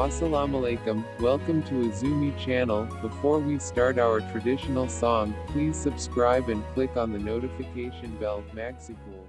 Assalamualaikum, welcome to Azumi channel. Before we start our traditional song, please subscribe and click on the notification bell. Maxipul.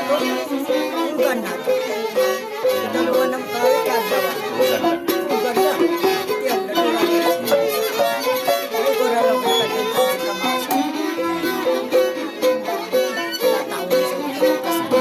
to. Ang ganda to. Dalawa ng kawit yan. Ang ganda. Yan, dalawa ng ay, kura lang kita din sa kamasa. Tatawin sa mga kasama.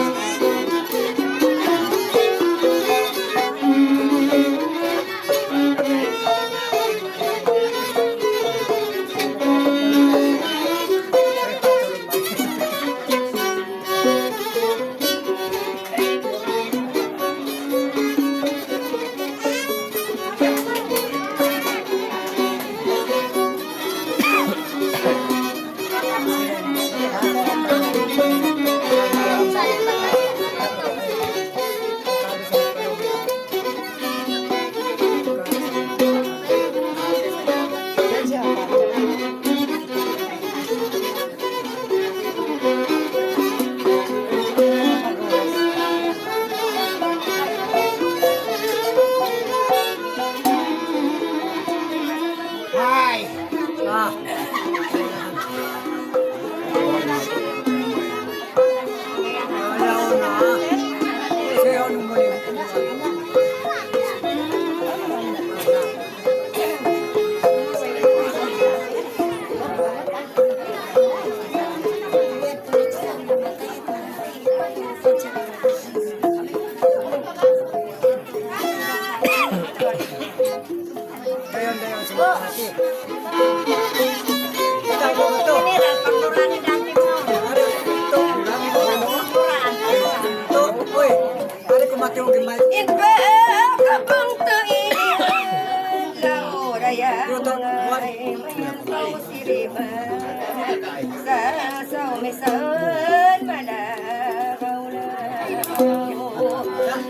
Ah. Ayaw na. Kasi ano mo yun? Dayon sa mga hati. Ito, ito. Ito, uy. Pare ko matiwag yung mic. Iba kapang tuigin laurayan ay mayang siriman sa saumisan malagaw na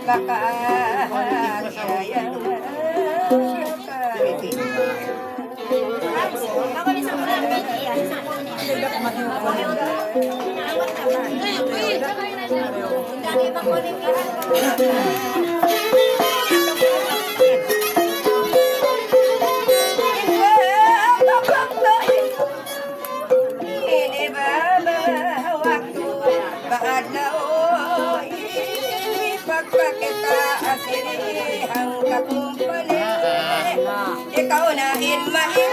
baka sayang ikaw na hinmahin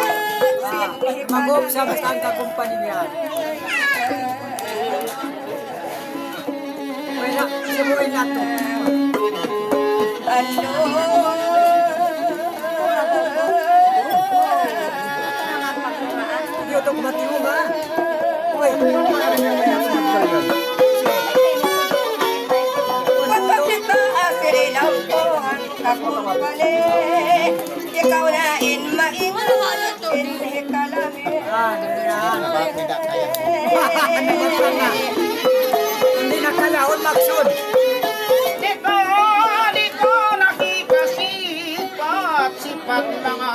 Mag-off sa basta ang kakumpany niya. Wala, simuin na to. Hindi ito kumatiyo ba? Uy, pagkakita asirilaw ko ang kakumpali ikaw na hinmahin hindi ka lamin hindi na kalaon maksud. Di ko nakikasipat, sipat mga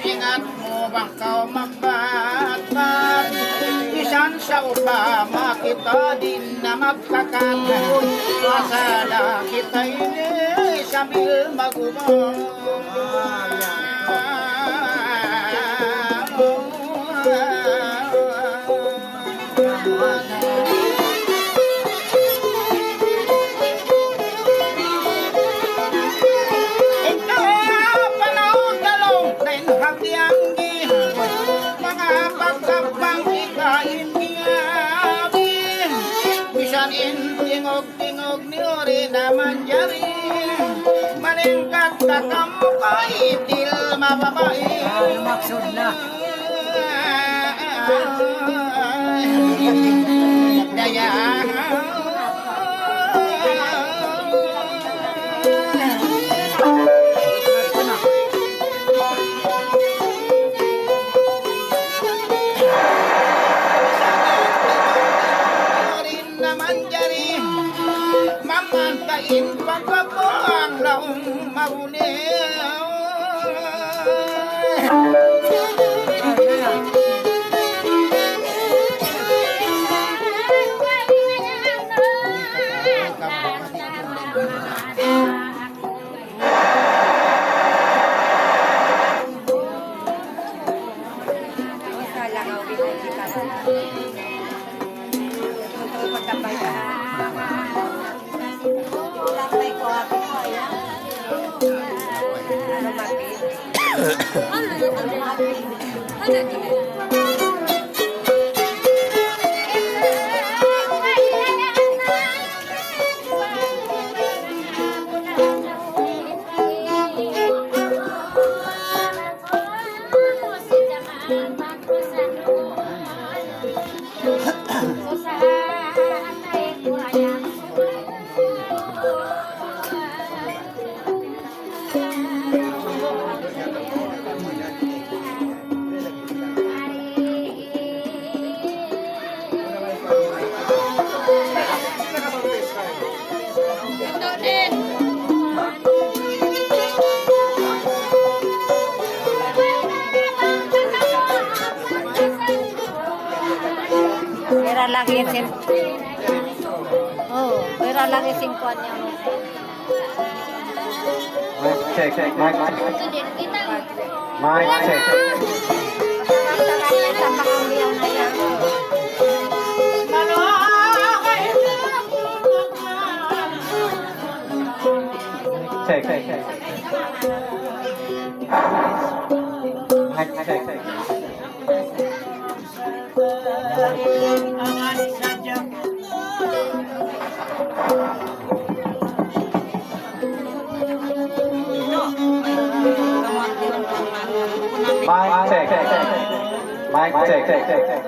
ingat mo bakaw mabatbat. Isan sa upama kita din na magkakagod, masala kita'y sambil magumang. Tingog ni ori naman jari maningkat ka kampay til mababae Maksud na. daya mamantain pagkabuang laong magunin. Untuk Pera lagi sim. Oh, pera lagi simpuan niya. Mic check, mic check. Mic check. Sa pangambiyaw na yan. Check, check, check. Mic check. Mic check, mic check.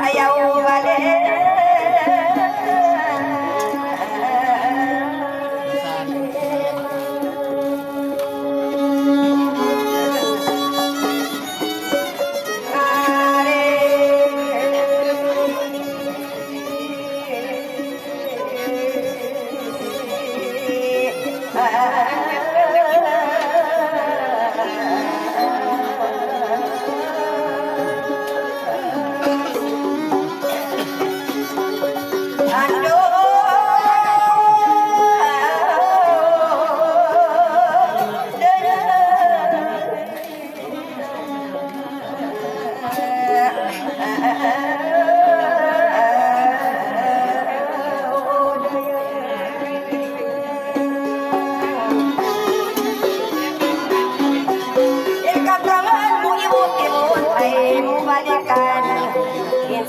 Ayaw balik.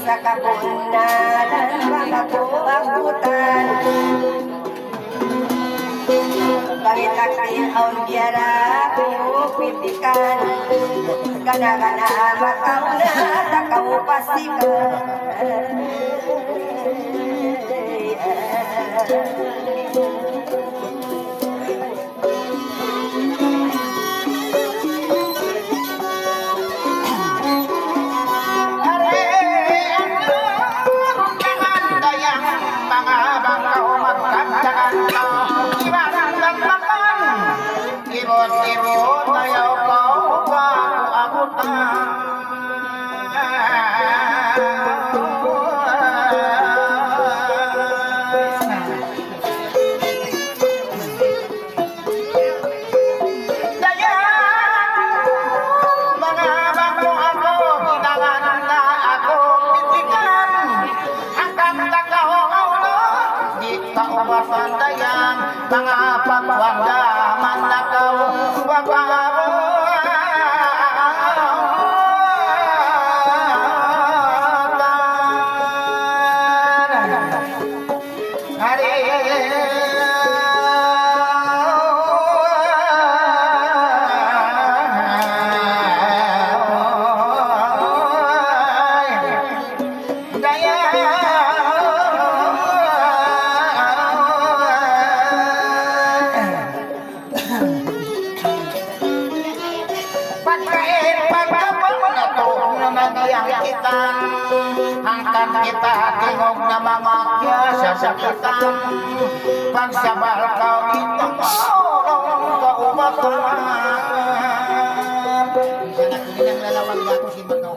Sa kapunan, mga buang-butan Pangit-akil ang biyara, pipitikan Gana-gana makaw na, takaw pasikan mga pagwanda man nakaw wagwaro hangkan kita tingog na mga sasakitan pagsabal kau itong kaubatan sana kininang lalawag ako si Magaw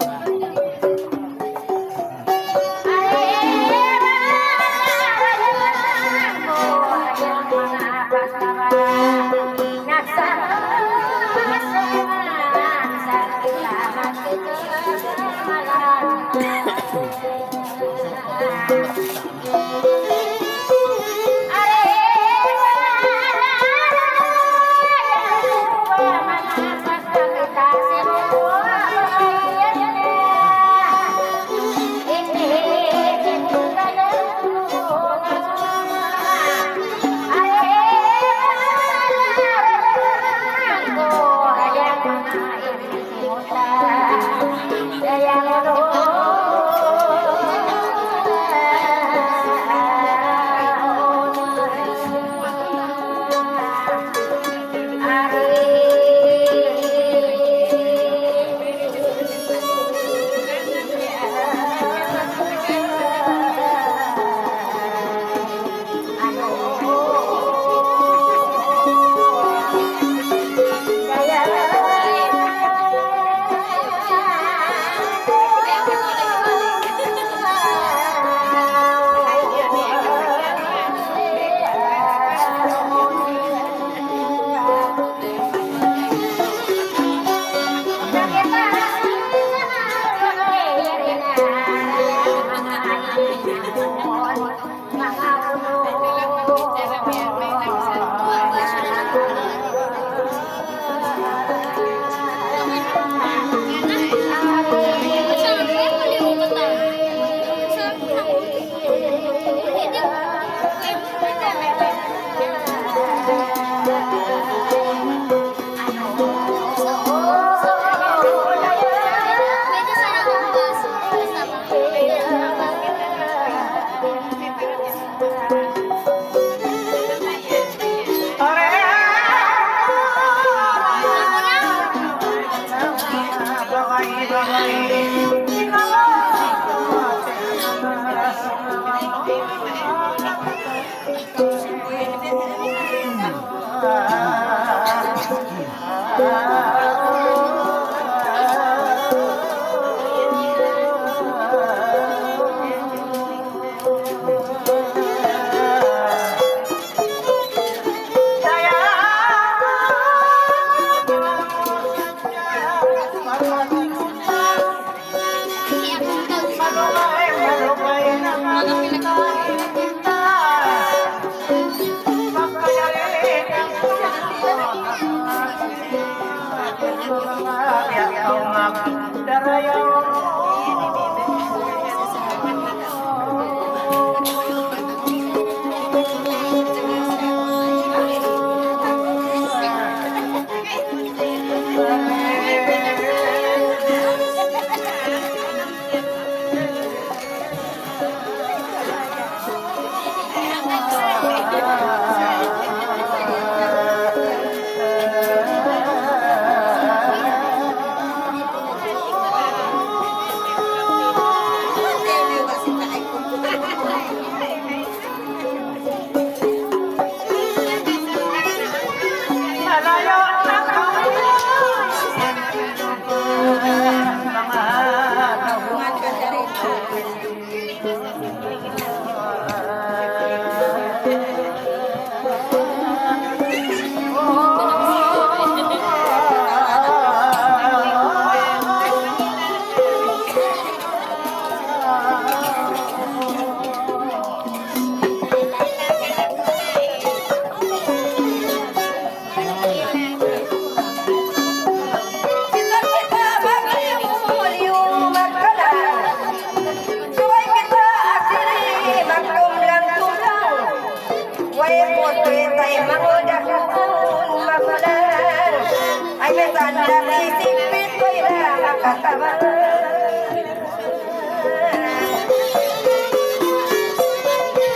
kawan.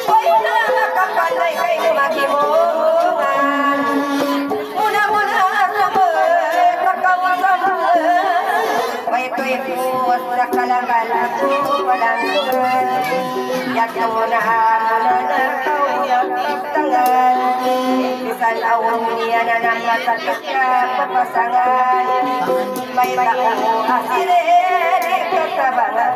Hoy na nakapalay kay magimongan. Muna-muna sabay kakawasaman. May tuwipos na kalaban ako palangan. Yakin mo na nakaw tangan. Bisan awang niya na nang masakit ka papasangan. May takong asire di katabangan.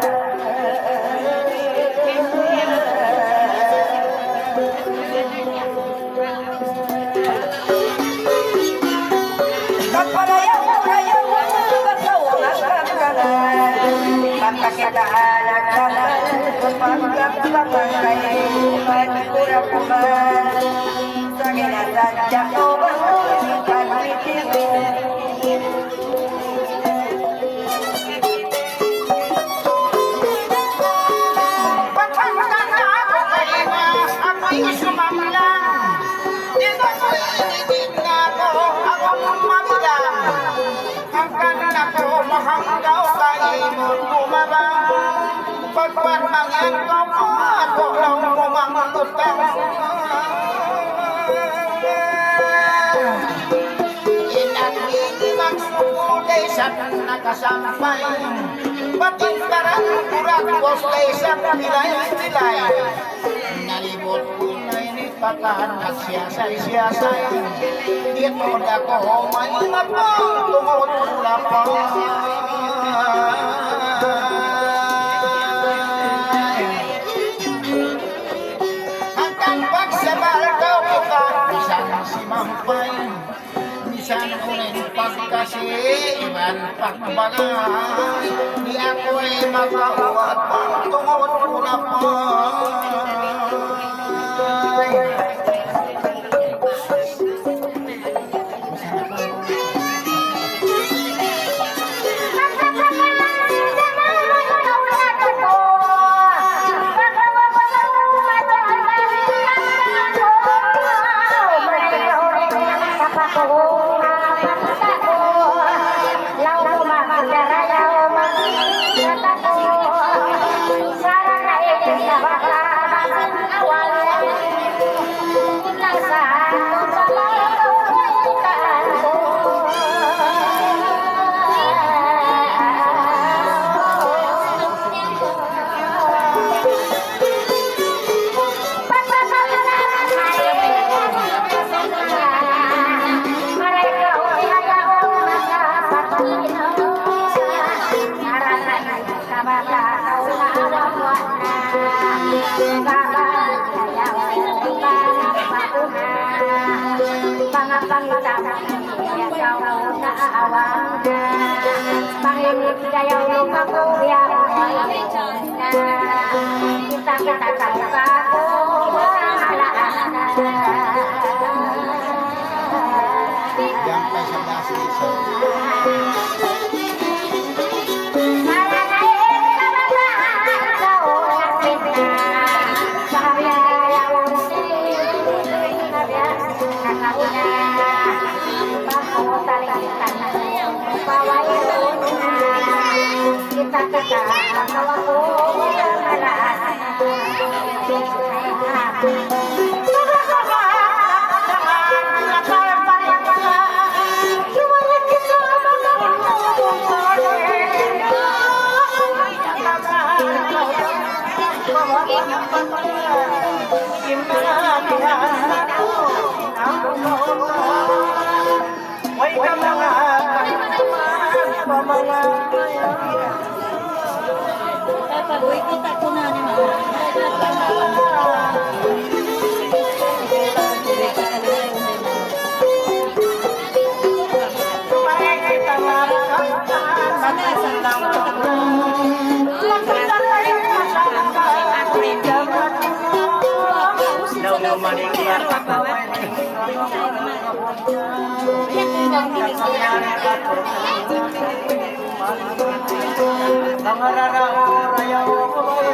Kapalayaw-layaw bagaw ang kagangan. Makakitaan ang kalan pagkakbakan kay pagkurakuman. Sa ginasadya ko bang pagkitirin. Pagkakata ako kayo ako'y sumamlang. Dito ko'y inigit na ako mabilang. Hanggang ako mahanggaw kayo bumabang. Pagpatangin ko po ako lang bumangutang. Inagbilang sukulay sa nakasampay. Bating karang kurakos kay sa pilay-pilay. Nalibot ko na inipatahan na siyasay-siyasay. Dito na ko may matang tumutula pa. Hanggang pagsabal daw kita, bisan si Mampay. Bisan ko rin pagkasi, iban pagbagay. Di ako'y magkawat pang tumutula pa. Panginig kayo lumakuya kita kaku Sampai sebelah sini.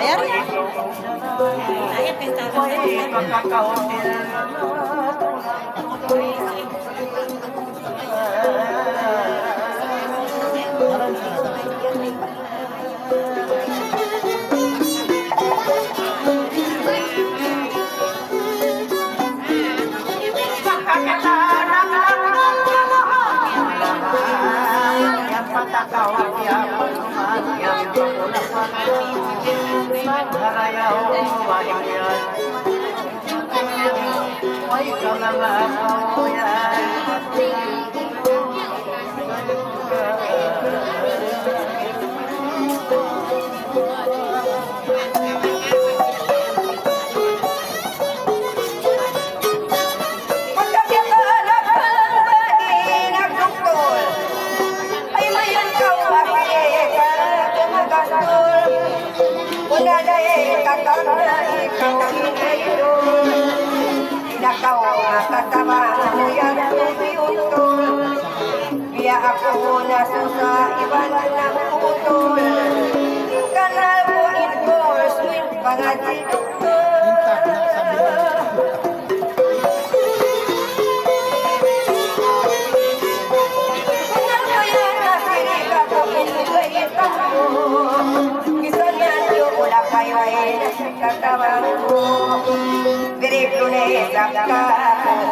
Ayan. Pagkakitanap ang bagay nagtutol, ay mayon kang makikal kumagastol. Una dahil kakanda ikaw hinayun, inakaw makatama mo yan tubiyutol. Kaya ako nasusa iba ng utol, kanal mo enforcement pangati doktor.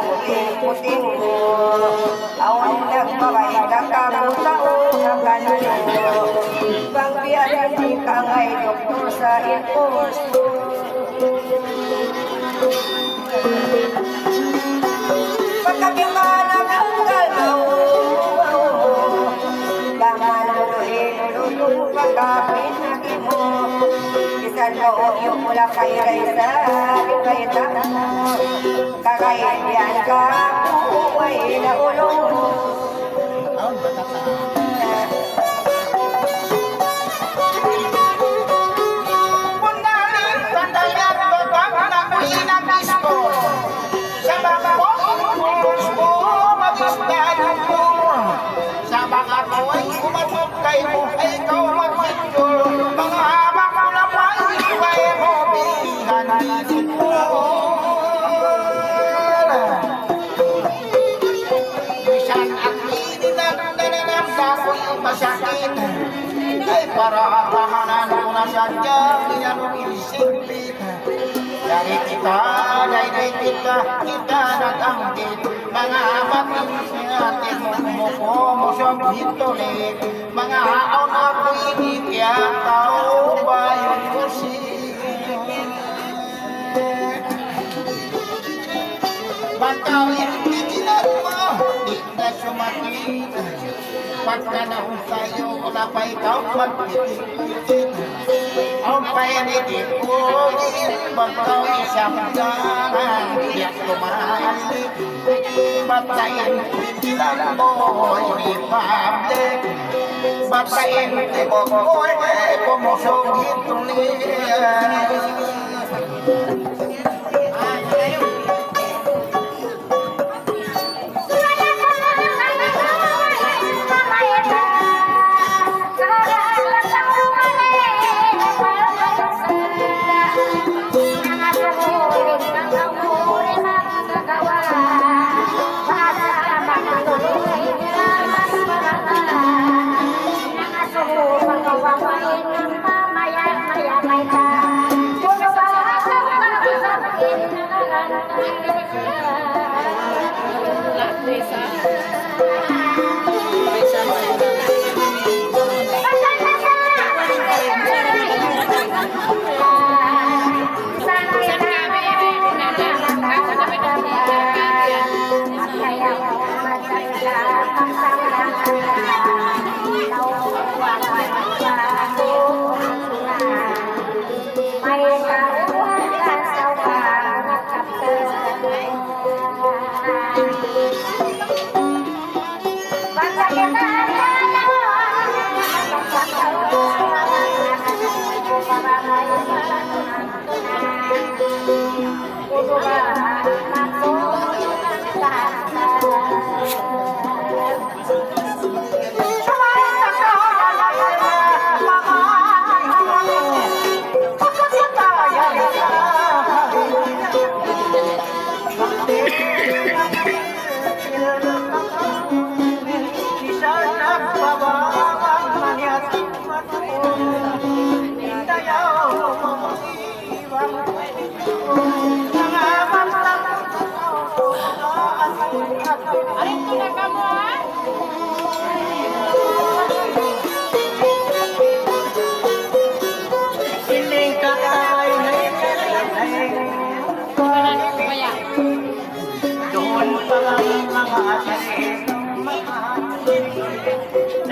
Puting-puting mo, awan nagbabay ka kabutao na kanalo. Pangbiyagan di ka ngay doktor sa enforce mo. Pagkakimanap ang galaw, daman lulululul pagkapinagi mo. Isan mo yung mula kay Reza, kay Tamo. Kakayan ka, buhay na ulong mo. Pundaling sandayan babang na pinag-isto. Sa babang gusto mabistayan mo. Sa mga ko'y umatot kay mo ay ikaw mag-picture. Mga habang mo na pa ikay mo bihan mo. Bisan ang ininag ako'y masakit. Ay para kahanan ko na sadya inanumisipit. Dari kita, dari kita nag-angkit. Mga bating atin mo sa hitulik. Mga haon ako'y inikya tao ba yung kusip. Pagkawin tigilan mo, di na sumatin. Pagkanahon sa'yo, wala pa ikaw magpitit-pitit. Ang payanigin ko, pagkaw isang dahan, di ako lumalik. Batayin tigilan mo, hindi public. Batayin tigilan mo, kumusog hitulik.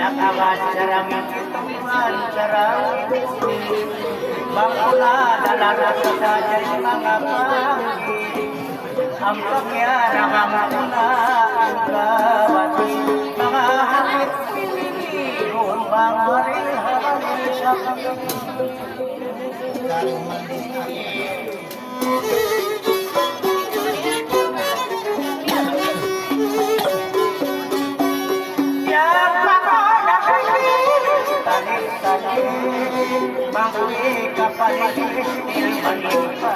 Pinakawan sarang ituman sarang Bangkula dalaga sa jay mga panggi Ang pagyaram ang una ang kabati Mga hangit pinigong mga rin sa Bangkuli kapalit ilmanipa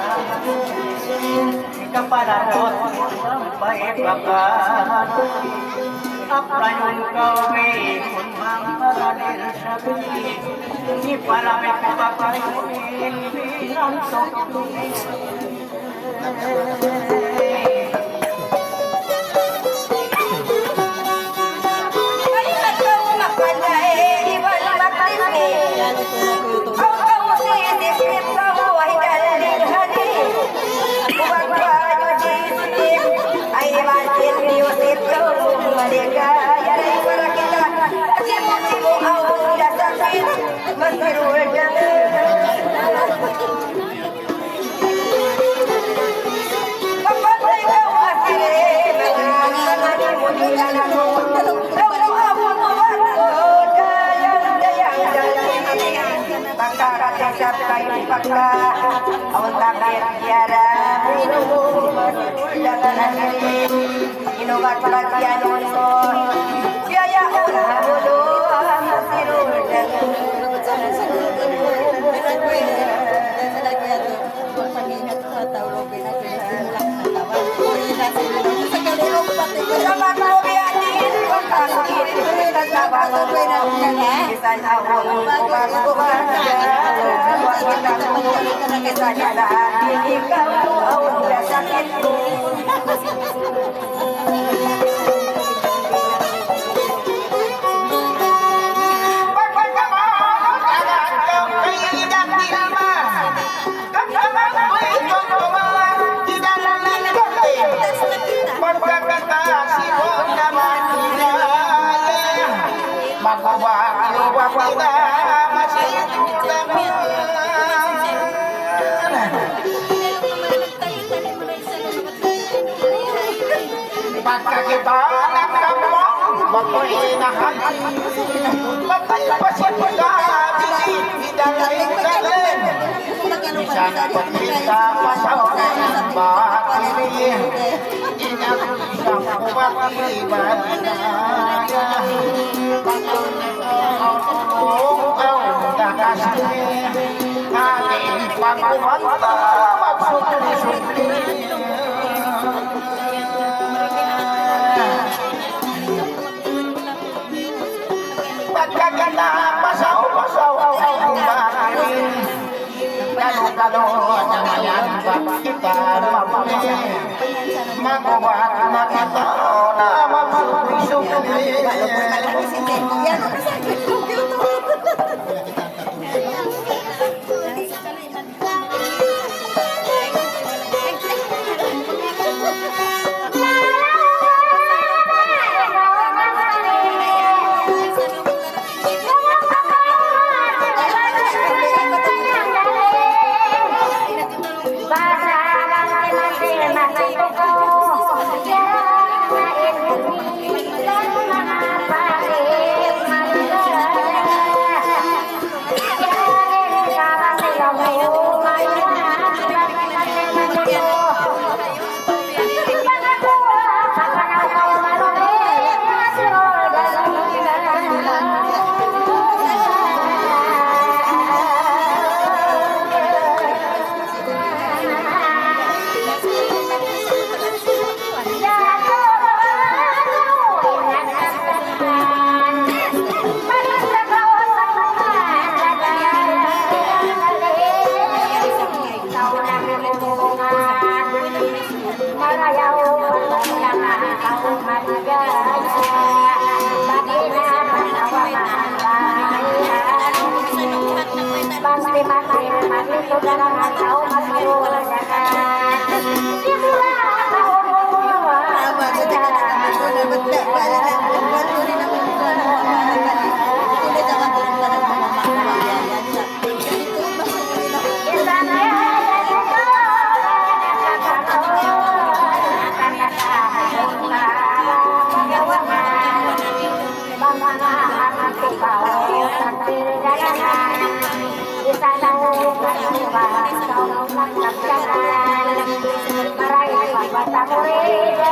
Kapalarot sampai bakat Aprayon kawi kun mangaralir sabi Ni paramit papayunin binantok Awang takir tiara minum jangan hadir inobat bagian unsur biaya ulah dulu masirul Pagka kita nagkambang magpahinahan Magpalpasin mo ka Idalay-dalay Isang pagkita pasawin Bakili Inang kuwag-iban Naya Pagkong ang nakasali Aking pagkumanta Magsukli-sukli Pagkaganda, pasaw-pasaw ang baharin Galo-galo na mayan, bakit kita mapamili Magawa na kita na magsukli-sukli Apa kau nak jalan, marai bawa tamuri